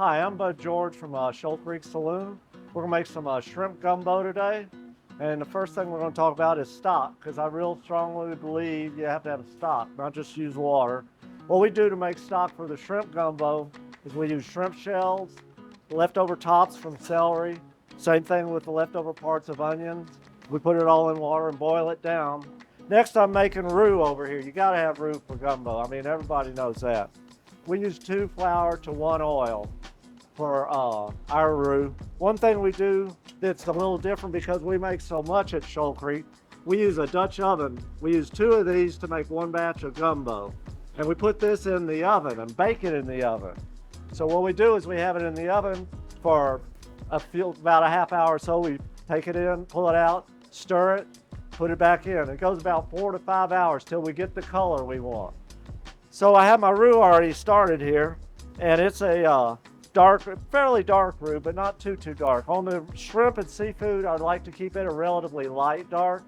Hi, I'm Bud George from Shoal Creek Saloon. We're gonna make some shrimp gumbo today. And the first thing we're gonna talk about is stock, because I real strongly believe you have to have a stock, not just use water. What we do to make stock for the shrimp gumbo is we use shrimp shells, leftover tops from celery, same thing with the leftover parts of onions. We put it all in water and boil it down. Next, I'm making roux over here. You gotta have roux for gumbo. I mean, everybody knows that. We use 2 flour to 1 oil for our roux. One thing we do that's a little different because we make so much at Shoal Creek, we use a Dutch oven. We use 2 of these to make 1 batch of gumbo. And we put this in the oven and bake it in the oven. So what we do is we have it in the oven for about a half hour or so. We take it in, pull it out, stir it, put it back in. It goes about 4 to 5 hours till we get the color we want. So I have my roux already started here, and it's a fairly dark roux, but not too dark. On the shrimp and seafood, I'd like to keep it a relatively light dark.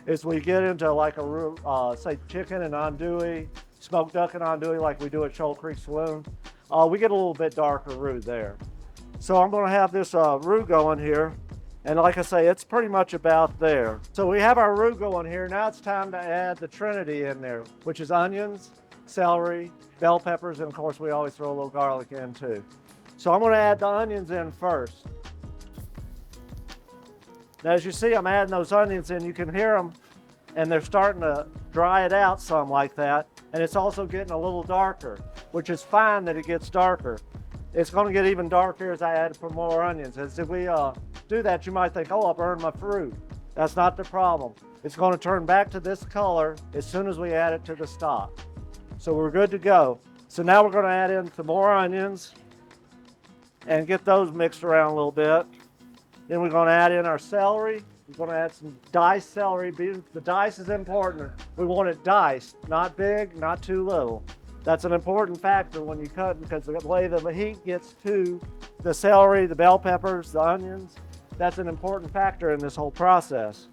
As we get into like a roux, say chicken and andouille, smoked duck and andouille like we do at Shoal Creek Saloon, we get a little bit darker roux there. So I'm gonna have this roux going here. And like I say, it's pretty much about there. So we have our roux going here. Now it's time to add the trinity in there, which is onions, celery, bell peppers, and of course we always throw a little garlic in too. So I'm going to add the onions in first. Now as you see, I'm adding those onions in. You can hear them, and they're starting to dry it out some like that. And it's also getting a little darker, which is fine that it gets darker. It's going to get even darker as I add some more onions. As if we do that, you might think, oh, I burned my fruit. That's not the problem. It's going to turn back to this color as soon as we add it to the stock. So we're good to go. So now we're going to add in some more onions and get those mixed around a little bit. Then we're going to add in our celery. We're going to add some diced celery. The dice is important. We want it diced, not big, not too little. That's an important factor when you cut, because the way the heat gets to the celery, the bell peppers, the onions, that's an important factor in this whole process.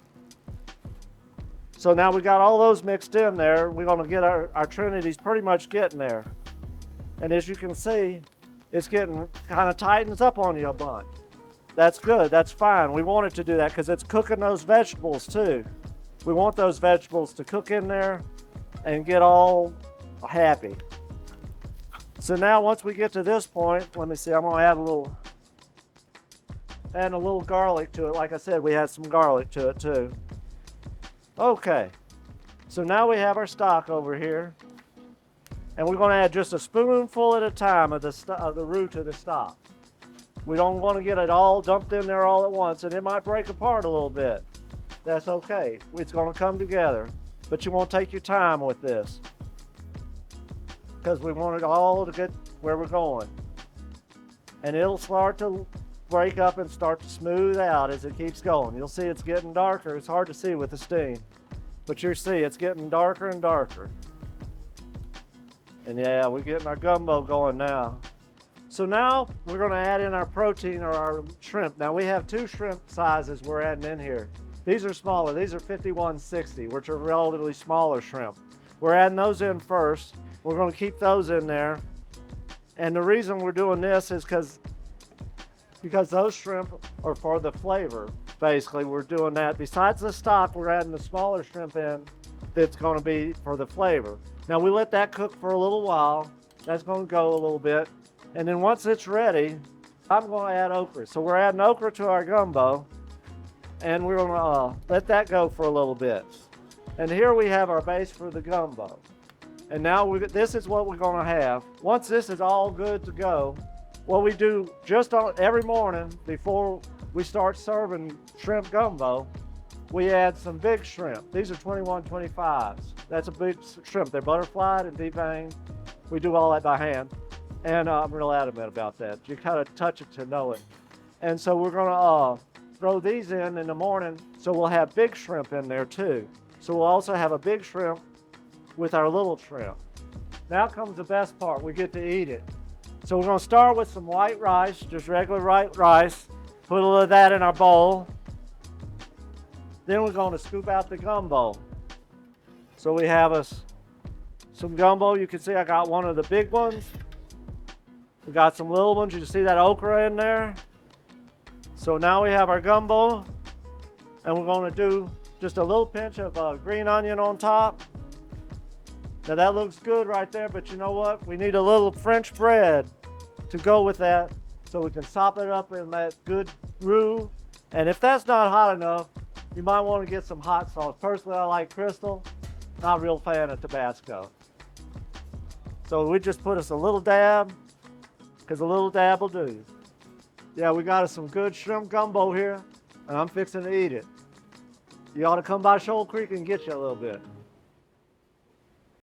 So now we got all those mixed in there. We're going to get our trinities pretty much getting there. And as you can see, it's getting kind of tightens up on you a bunch. That's good, that's fine. We want it to do that because it's cooking those vegetables too. We want those vegetables to cook in there and get all happy. So now once we get to this point, let me see, I'm going to add a little garlic to it. Like I said, we had some garlic to it too. Okay, so now we have our stock over here, and we're going to add just a spoonful at a time of the roux to the stock. We don't want to get it all dumped in there all at once, and it might break apart a little bit. That's okay. It's going to come together, but you want to take your time with this because we want it all to get where we're going. And it'll start to break up and start to smooth out as it keeps going. You'll see it's getting darker. It's hard to see with the steam, but you'll see it's getting darker and darker. And yeah, we're getting our gumbo going now. So now we're going to add in our protein, or our shrimp. Now we have 2 shrimp sizes we're adding in here. These are smaller. These are 5160, which are relatively smaller shrimp. We're adding those in first. We're going to keep those in there. And the reason we're doing this is because those shrimp are for the flavor. Basically, we're doing that. Besides the stock, we're adding the smaller shrimp in that's going to be for the flavor. Now we let that cook for a little while. That's going to go a little bit. And then once it's ready, I'm going to add okra. So we're adding okra to our gumbo, and we're going to let that go for a little bit. And here we have our base for the gumbo. And now this is what we're going to have. Once this is all good to go, what we do just every morning before we start serving shrimp gumbo, we add some big shrimp. These are 2125s. That's a big shrimp. They're butterflied and deveined. We do all that by hand. And I'm real adamant about that. You kind of touch it to know it. And so we're going to throw these in the morning. So we'll have big shrimp in there too. So we'll also have a big shrimp with our little shrimp. Now comes the best part. We get to eat it. So we're going to start with some white rice, just regular white rice. Put a little of that in our bowl. Then we're going to scoop out the gumbo. So we have some gumbo. You can see I got one of the big ones. We got some little ones. You see that okra in there? So now we have our gumbo, and we're going to do just a little pinch of green onion on top. Now that looks good right there, but you know what? We need a little French bread to go with that so we can sop it up in that good roux. And if that's not hot enough, you might want to get some hot sauce. Personally, I like Crystal. Not a real fan of Tabasco. So we just put us a little dab, because a little dab will do. Yeah, we got us some good shrimp gumbo here, and I'm fixing to eat it. You ought to come by Shoal Creek and get you a little bit.